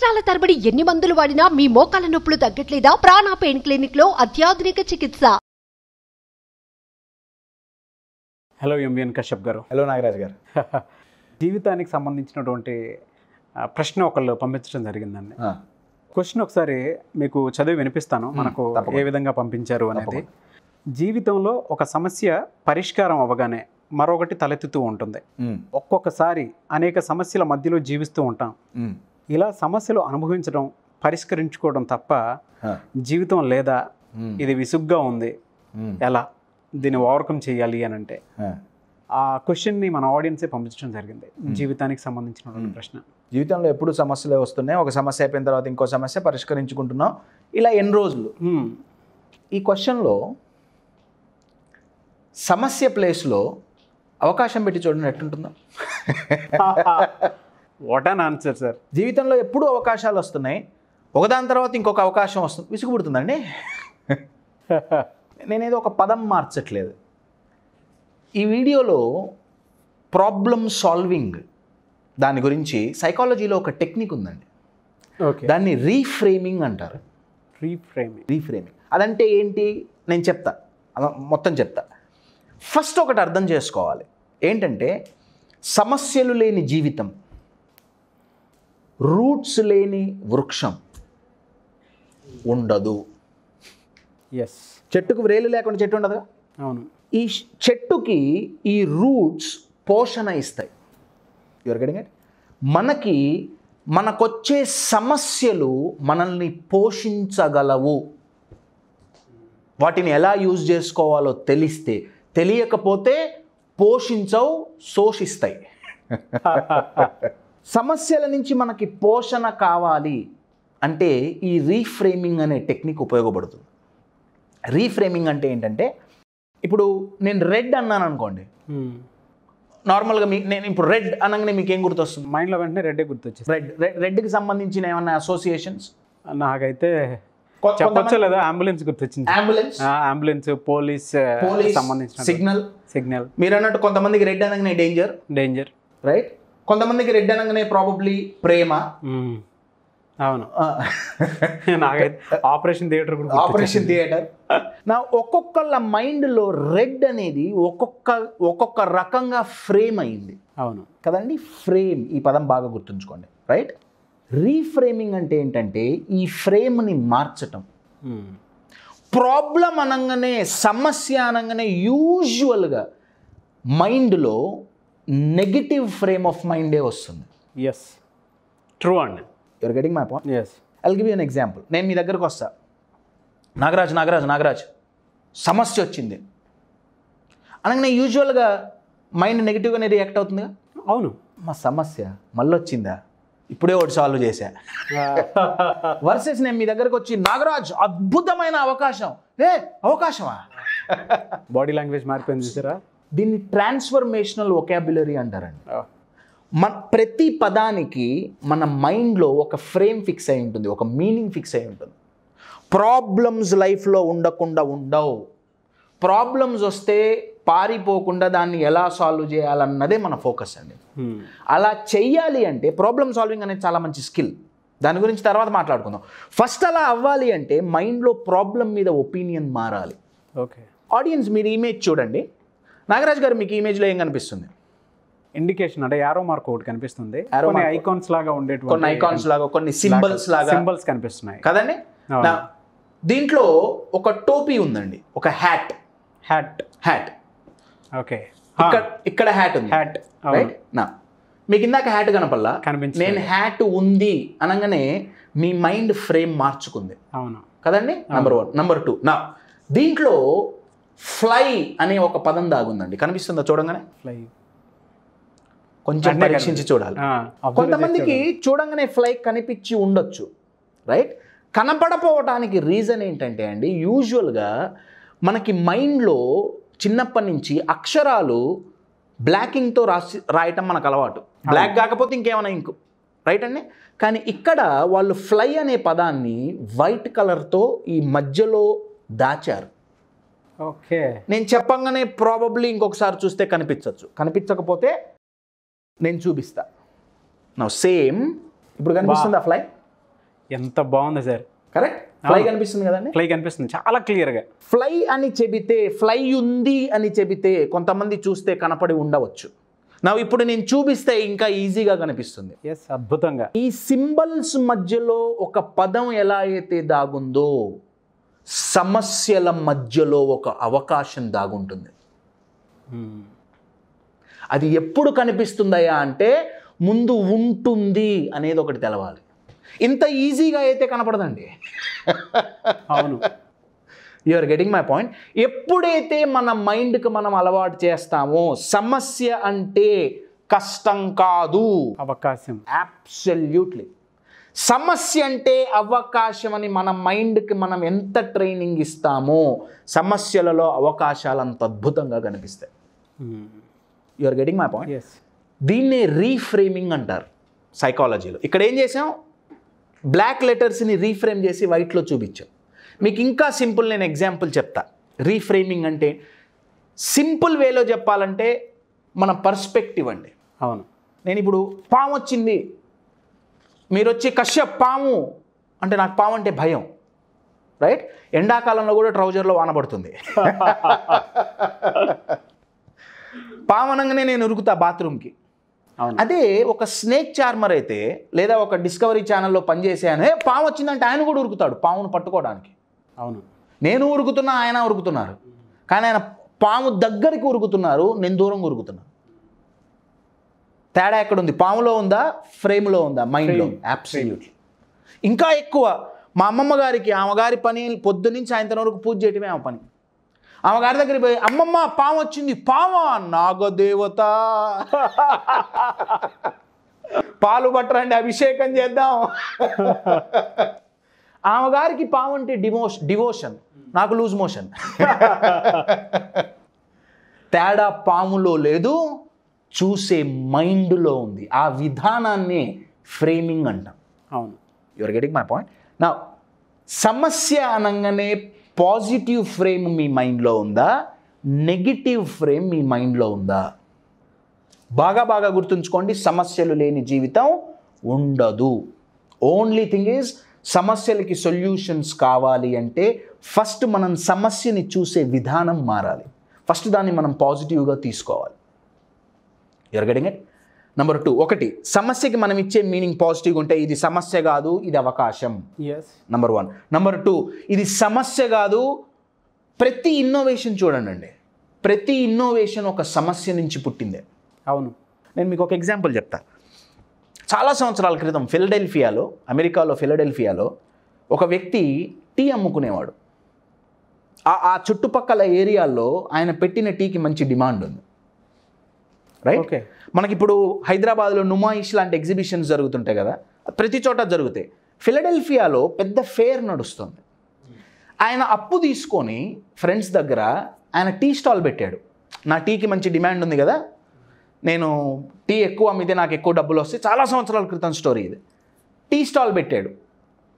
సంవత్సరాల తరబడి ఎన్ని మందులు వాడినా మీ మోకాల నొప్పులు తగ్గట్లేదా? ప్రాణ పెయిన్ క్లినిక్ లో అత్యాధునిక చికిత్స. హలో ఎంవిఎన్ కశ్యప్ గారు. హలో నాగరాజ్ గారు. జీవితానికి సంబంధించినటువంటి ప్రశ్న ఒకళ్ళు పంపించడం జరిగిందండి. క్వశ్చన్ ఒకసారి మీకు చదివి వినిపిస్తాను, మనకు ఏ విధంగా పంపించారు అనేది. జీవితంలో ఒక సమస్య పరిష్కారం అవ్వగానే మరొకటి తలెత్తుతూ ఉంటుంది. ఒక్కొక్కసారి అనేక సమస్యల మధ్యలో జీవిస్తూ ఉంటాం. ఇలా సమస్యలు అనుభవించడం, పరిష్కరించుకోవడం తప్ప జీవితం లేదా, ఇది విసుగ్గా ఉంది, ఎలా దీన్ని ఓవర్కమ్ చేయాలి అని అంటే ఆ క్వశ్చన్ని మన ఆడియన్సే పంపించడం జరిగింది. జీవితానికి సంబంధించినటువంటి ప్రశ్న. జీవితంలో ఎప్పుడు సమస్యలే వస్తున్నాయి, ఒక సమస్య అయిపోయిన తర్వాత ఇంకో సమస్య పరిష్కరించుకుంటున్నాం, ఇలా ఎన్ని రోజులు? ఈ క్వశ్చన్లో సమస్య ప్లేస్లో అవకాశం పెట్టి చూడండి ఎట్లుంటుందో. What an answer sir. జీవితంలో ఎప్పుడు అవకాశాలు వస్తున్నాయి, ఒకదాని తర్వాత ఇంకొక అవకాశం వస్తుంది, విసుగుపుడుతుందండి. నేనేదో ఒక పదం మార్చట్లేదు. ఈ వీడియోలో ప్రాబ్లమ్ సాల్వింగ్ దాని గురించి సైకాలజీలో ఒక టెక్నిక్ ఉందండి. దాన్ని రీఫ్రేమింగ్ అంటారు. రీఫ్రేమింగ్ అదంటే ఏంటి నేను చెప్తా, మొత్తం చెప్తా. ఫస్ట్ ఒకటి అర్థం చేసుకోవాలి, ఏంటంటే సమస్యలు లేని జీవితం, రూట్స్ లేని వృక్షం ఉండదు. ఎస్, చెట్టుకు వ్రేలు లేకుండా చెట్టు ఉండదు. అవును. ఈ చెట్టుకి ఈ రూట్స్ పోషణ ఇస్తాయి. Your getting it? మనకొచ్చే సమస్యలు మనల్ని పోషించగలవు. వాటిని ఎలా యూజ్ చేసుకోవాలో తెలిస్తే, తెలియకపోతే పోషించవు, శోషిస్తాయి. సమస్యల నుంచి మనకి పోషణ కావాలి అంటే ఈ రీఫ్రేమింగ్ అనే టెక్నిక్ ఉపయోగపడుతుంది. రీఫ్రేమింగ్ అంటే ఏంటంటే, ఇప్పుడు నేను రెడ్ అన్నాను అనుకోండి, నార్మల్గా నేను ఇప్పుడు రెడ్ అనగానే మీకు ఏం గుర్తొస్తుంది? మైండ్లో వెంటనే రెడ్డే గుర్తొచ్చింది. రెడ్కి సంబంధించిన ఏమన్నా అసోసియేషన్స్? నాకైతే చెప్పొచ్చా లేదా, అంబులెన్స్ గుర్తొచ్చింది. అంబులెన్స్, పోలీస్ సంబంధించిన సిగ్నల్. మీరు అన్నట్టు కొంతమందికి రెడ్ అనగానే డేంజర్, రైట్? కొంతమందికి రెడ్ అనగానే ప్రాబబ్లీ ప్రేమ. అవును. నాకైతే ఆపరేషన్ థియేటర్. నా ఒక్కొక్కళ్ళ మైండ్లో రెడ్ అనేది ఒక్కొక్క రకంగా ఫ్రేమ్ అయింది. అవును కదండి, ఫ్రేమ్. ఈ పదం బాగా గుర్తుంచుకోండి, రైట్? రీఫ్రేమింగ్ అంటే ఏంటంటే ఈ ఫ్రేమ్ని మార్చటం. ప్రాబ్లం అనగానే, సమస్య అనగానే యూజువల్గా మైండ్లో నెగిటివ్ ఫ్రేమ్ ఆఫ్ మైండే వస్తుంది. ఎస్, ట్రూ అండి. You're getting my point? Yes. I will give you an example. నేను మీ దగ్గరకు వస్తా, నాగరాజ్ సమస్య వచ్చింది అనగానే యూజువల్గా మైండ్ నెగిటివ్గానే రియాక్ట్ అవుతుందిగా. అవును, మా సమస్య మళ్ళీ వచ్చిందా, ఇప్పుడే ఒకటి సాల్వ్ చేశా. వర్సెస్ నేను మీ దగ్గరకు వచ్చి, నాగరాజ్ అద్భుతమైన అవకాశం. అవకాశమా? బాడీ లాంగ్వేజ్ మారిపోయింది చూసారా? దీన్ని ట్రాన్స్ఫర్మేషనల్ వొకాబులరీ అంటారండి. ప్రతి పదానికి మన మైండ్లో ఒక ఫ్రేమ్ ఫిక్స్ అయి ఉంటుంది, ఒక మీనింగ్ ఫిక్స్ అయి ఉంటుంది. ప్రాబ్లమ్స్ లైఫ్లో ఉండకుండా ఉండవు. ప్రాబ్లమ్స్ వస్తే పారిపోకుండా దాన్ని ఎలా సాల్వ్ చేయాలన్నదే మన ఫోకస్ అండి. అలా చెయ్యాలి అంటే ప్రాబ్లమ్ సాల్వింగ్ అనేది చాలా మంచి స్కిల్, దాని గురించి తర్వాత మాట్లాడుకుందాం. ఫస్ట్ అలా అవ్వాలి అంటే మైండ్లో ప్రాబ్లం మీద ఒపీనియన్ మారాలి. ఓకే ఆడియన్స్, మీరు ఇమేజ్ చూడండి. నాగరాజ్ గారు, మీకు ఇమేజ్లో ఏం కనిపిస్తుంది? ఇండికేషన్ అంటే యారో మార్క్ ఒకటి కనిపిస్తుంది. కొన్ని ఐకాన్స్ లాగా ఉండేటువంటి, కొన్ని ఐకాన్స్ లాగా, కొన్ని సింబల్స్ కనిపిస్తున్నాయి కదండి. దీంట్లో ఒక టోపీ ఉందండి, ఒక హ్యాట్. ఓకే, ఇక్కడ హ్యాట్ ఉంది. రైట్ నా మీకు ఇందాక హ్యాట్ కనపల్లా, నేను హ్యాట్ ఉంది అనగానే మీ మైండ్ ఫ్రేమ్ మార్చుకుంది. అవును కదండి. నెంబర్ 1. నెంబర్ 2, నా దీంట్లో ఫ్లై అనే ఒక పదం దాగుందండి, కనిపిస్తుందా చూడంగానే? ఫ్లై కొంచెం పరీక్షించి చూడాలి. కొంతమందికి చూడంగానే ఫ్లై కనిపించి ఉండొచ్చు, రైట్? కనపడపోవటానికి రీజన్ ఏంటంటే అండి, యూజువల్గా మనకి మైండ్లో చిన్నప్పటి నుంచి అక్షరాలు బ్లాకింగ్తో రాయటం మనకు అలవాటు. బ్లాక్ కాకపోతే ఇంకేమైనా ఇంకు, రైట్ అండి? కానీ ఇక్కడ వాళ్ళు ఫ్లై అనే పదాన్ని వైట్ కలర్తో ఈ మధ్యలో దాచారు. ఓకే, నేను చెప్పంగానే ప్రాబబ్లీ ఇంకొకసారి చూస్తే కనిపించవచ్చు, కనిపించకపోతే నేను చూపిస్తా. నా సేమ్ ఇప్పుడు కనిపిస్తుందా ఫ్లై? ఎంత బాగుంది సార్. కరెక్ట్, ఫ్లై కనిపిస్తుంది కదండి, ఫ్లై కనిపిస్తుంది చాలా క్లియర్గా. ఫ్లై అని చెబితే, ఫ్లై ఉంది అని చెబితే కొంతమంది చూస్తే కనపడి ఉండవచ్చు. ఇప్పుడు నేను చూపిస్తే ఇంకా ఈజీగా కనిపిస్తుంది. ఎస్, అద్భుతంగా. ఈ సింబల్స్ మధ్యలో ఒక పదం ఎలా అయితే దాగుందో, సమస్యల మధ్యలో ఒక అవకాశం దాగుంటుంది. అది ఎప్పుడు కనిపిస్తుందయా అంటే ముందు ఉంటుంది అనేది ఒకటి తెలవాలి. ఇంత ఈజీగా అయితే కనపడదండి. అవును, you are getting my point. ఎప్పుడైతే మన మైండ్కి మనం అలవాటు చేస్తామో సమస్య అంటే కష్టం కాదు, అవకాశం. అబ్సల్యూట్లీ. సమస్య అంటే అవకాశం అని మన మైండ్కి మనం ఎంత ట్రైనింగ్ ఇస్తామో సమస్యలలో అవకాశాలు అంత అద్భుతంగా కనిపిస్తాయి. You are getting my point. Yes, దీన్నే రీఫ్రేమింగ్ అంటారు సైకాలజీలో. ఇక్కడ ఏం చేసాం, బ్లాక్ లెటర్స్ని రీఫ్రేమ్ చేసి వైట్లో చూపించాం. మీకు ఇంకా సింపుల్ నేను ఎగ్జాంపుల్ చెప్తా. రీఫ్రేమింగ్ అంటే సింపుల్ వేలో చెప్పాలంటే మన పర్స్పెక్టివ్ అండి. అవును, నేను ఇప్పుడు పాము వచ్చింది, మీరు వచ్చి కశ్యప్ పాము అంటే నాకు పాము అంటే భయం, రైట్? ఎండాకాలంలో కూడా ట్రౌజర్లో వానబడుతుంది. పాము అనగానే నేను ఉరుకుతా బాత్రూమ్కి. అదే ఒక స్నేక్ చార్మర్ అయితే, లేదా ఒక డిస్కవరీ ఛానల్లో పనిచేసాను, పాము వచ్చిందంటే ఆయన కూడా ఉరుకుతాడు పామును పట్టుకోవడానికి. అవును, నేను ఉరుకుతున్నా, ఆయన ఉరుకుతున్నారు, కానీ ఆయన పాము దగ్గరికి ఉరుకుతున్నారు, నేను దూరంగా ఉరుకుతున్నాను. తేడా ఎక్కడుంది? పాములో ఉందా, ఫ్రేమ్లో ఉందా, మైండ్లో? అబ్సల్యూట్లీ. ఇంకా ఎక్కువ మా అమ్మమ్మ గారికి, ఆమె గారి పని పొద్దు నుంచి సాయంత్రం వరకు పూజ చేయటమే ఆమె పని. ఆమె గారి దగ్గరికి పోయి, అమ్మమ్మ పాము వచ్చింది. పామా? నాగదేవత, పాలు పట్టరండి, అభిషేకం చేద్దాం. ఆమె గారికి పాము అంటే డివోషన్, నాకు లూజ్ మోషన్. తేడా పాములో లేదు, చూసే మైండ్లో ఉంది. ఆ విధానాన్ని ఫ్రేమింగ్ అంటాం. అవును, you are getting my point. నా సమస్య అనగానే పాజిటివ్ ఫ్రేమ్ మీ మైండ్లో ఉందా, నెగిటివ్ ఫ్రేమ్ మీ మైండ్లో ఉందా? బాగా గుర్తుంచుకోండి, సమస్యలు లేని జీవితం ఉండదు. ఓన్లీ థింగ్ ఈజ్, సమస్యలకి సొల్యూషన్స్ కావాలి అంటే ఫస్ట్ మనం సమస్యని చూసే విధానం మారాలి. ఫస్ట్ దాన్ని మనం పాజిటివ్గా తీసుకోవాలి. You are getting it? Number 2, ఒకటి సమస్యకి మనం ఇచ్చే మీనింగ్ పాజిటివ్గా ఉంటే ఇది సమస్య కాదు, ఇది అవకాశం. నెంబర్ 1. నెంబర్ 2, ఇది సమస్య కాదు. ప్రతి ఇన్నోవేషన్ చూడండి, ప్రతి ఇన్నోవేషన్ ఒక సమస్య నుంచి పుట్టిందే. అవును, నేను మీకు ఒక ఎగ్జాంపుల్ చెప్తా. చాలా సంవత్సరాల క్రితం ఫిలడెల్ఫియాలో, అమెరికాలో ఫిలడెల్ఫియాలో ఒక వ్యక్తి టీ అమ్ముకునేవాడు. ఆ చుట్టుపక్కల ఏరియాల్లో ఆయన పెట్టిన టీకి మంచి డిమాండ్ ఉంది, రైట్? ఓకే. మనకిప్పుడు హైదరాబాద్లో నుమాయిష్ లాంటి ఎగ్జిబిషన్స్ జరుగుతుంటాయి కదా, ప్రతి చోట జరుగుతాయి. ఫిలడెల్ఫియాలో పెద్ద ఫేర్ నడుస్తుంది. ఆయన అప్పు తీసుకొని ఫ్రెండ్స్ దగ్గర ఆయన టీ స్టాల్ పెట్టాడు. నా టీకి మంచి డిమాండ్ ఉంది కదా, నేను టీ ఎక్కువ అమ్మితే నాకు ఎక్కువ డబ్బులు వస్తాయి. చాలా సంవత్సరాల క్రితం స్టోరీ ఇది. టీ స్టాల్ పెట్టాడు.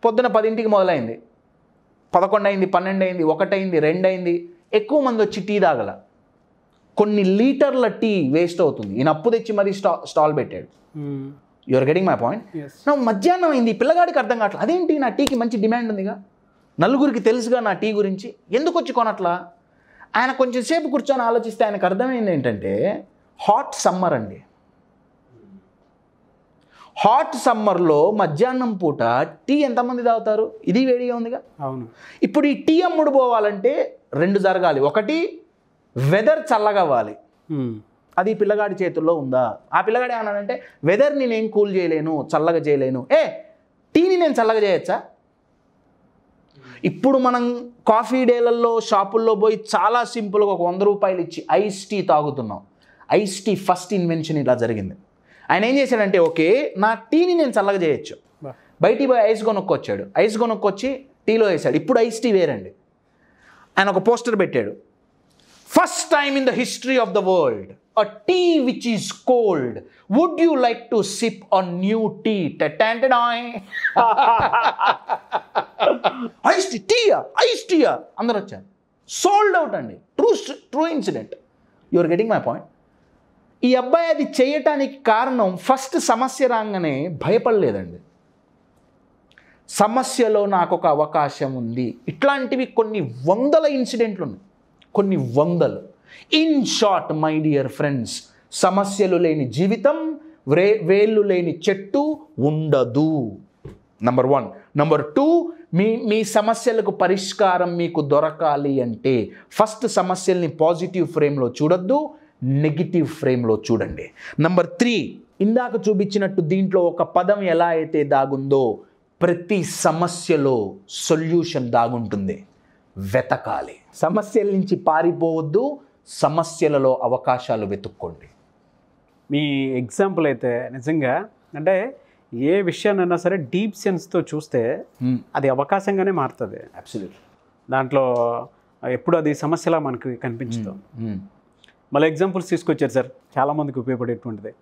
పొద్దున 10ంటికి మొదలైంది, 11 అయింది, 12 అయింది, 1 అయింది, 2 అయింది. ఎక్కువ మంది వచ్చి టీ తాగల. కొన్ని లీటర్ల టీ వేస్ట్ అవుతుంది. ఈయన అప్పు తెచ్చి మరీ స్టాల్ పెట్టాడు. You are getting my point. నా మధ్యాహ్నం అయింది, పిల్లగాడికి అర్థం కావట్లేదు. అదేంటి, నా టీకి మంచి డిమాండ్ ఉందిగా, నలుగురికి తెలుసుగా నా టీ గురించి, ఎందుకు వచ్చి కొనట్లా? ఆయన కొంచెం సేపు కూర్చొని ఆలోచిస్తే ఆయనకు అర్థమైంది ఏంటంటే, హాట్ సమ్మర్ అండి. హాట్ సమ్మర్లో మధ్యాహ్నం పూట టీ ఎంతమంది తాగుతారు? ఇది వేడిగా ఉందిగా. అవును. ఇప్పుడు ఈ టీ అమ్ముడు పోవాలంటే 2 జరగాలి. ఒకటి, వెదర్ చల్లగా అవ్వాలి. అది పిల్లగాడి చేతుల్లో ఉందా? ఆ పిల్లగాడు ఏమన్నాడంటే, వెదర్ని నేను కూల్ చేయలేను, చల్లగా చేయలేను. టీని నేను చల్లగా చేయొచ్చా? ఇప్పుడు మనం కాఫీ డేలలో షాపుల్లో పోయి చాలా సింపుల్గా ఒక 100 రూపాయలు ఇచ్చి ఐస్ టీ తాగుతున్నాం. ఐస్ టీ ఫస్ట్ ఇన్వెన్షన్ ఇలా జరిగింది. ఆయన ఏం చేశాడంటే, ఓకే నా టీని నేను చల్లగా చేయొచ్చు. బయటికి పోయి ఐస్ కొనుక్కొచ్చాడు. ఐస్ కొనుక్కొచ్చి టీలో వేసాడు. ఇప్పుడు ఐస్ టీ వేరండి. ఆయన ఒక పోస్టర్ పెట్టాడు, first time in the history of the world a tea which is cold, would you like to sip a new tea? Ice టీయా అందరూ వచ్చారు. సోల్డ్ అవుట్ అండి. True incident. You are getting my point. ఈ అబ్బాయి అది చేయటానికి కారణం, first సమస్య రాగానే భయపడలేదండి. సమస్యలో నాకు ఒక అవకాశం ఉంది. ఇట్లాంటివి కొన్ని వందల ఇన్సిడెంట్లు ఉన్నాయి, కొన్ని వందలు. In short my dear friends, సమస్యలు లేని జీవితం, వేళ్ళు లేని చెట్టు ఉండదు. నంబర్ 1. నంబర్ 2, మీ సమస్యలకు పరిష్కారం మీకు దొరకాలి అంటే ఫస్ట్ సమస్యల్ని పాజిటివ్ ఫ్రేమ్లో చూడొద్దు, నెగిటివ్ ఫ్రేమ్లో చూడండి. నంబర్ 3, ఇందాక చూపించినట్టు దీంట్లో ఒక పదం ఎలా అయితే దాగుందో, ప్రతి సమస్యలో సొల్యూషన్ దాగుంటుంది. వెతకాలి. సమస్యల నుంచి పారిపోవద్దు, సమస్యలలో అవకాశాలు వెతుక్కోండి. మీ ఎగ్జాంపుల్ అయితే నిజంగా అంటే ఏ విషయాన్నైనా సరే డీప్ సెన్స్తో చూస్తే అది అవకాశంగానే మారుతుంది. అబ్సల్యూట్లీ. దాంట్లో ఎప్పుడు అది సమస్యలా మనకి కనిపించదు. మళ్ళీ ఎగ్జాంపుల్స్ తీసుకొచ్చారు సార్, చాలామందికి ఉపయోగపడేటువంటిది.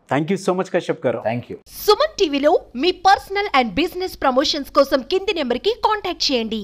Thank you so much Kashyap గారు. Thank you. సుమన్ టీవీలో మీ పర్సనల్ అండ్ బిజినెస్ ప్రమోషన్స్ కోసం కింది నెంబర్కి కాంటాక్ట్ చేయండి.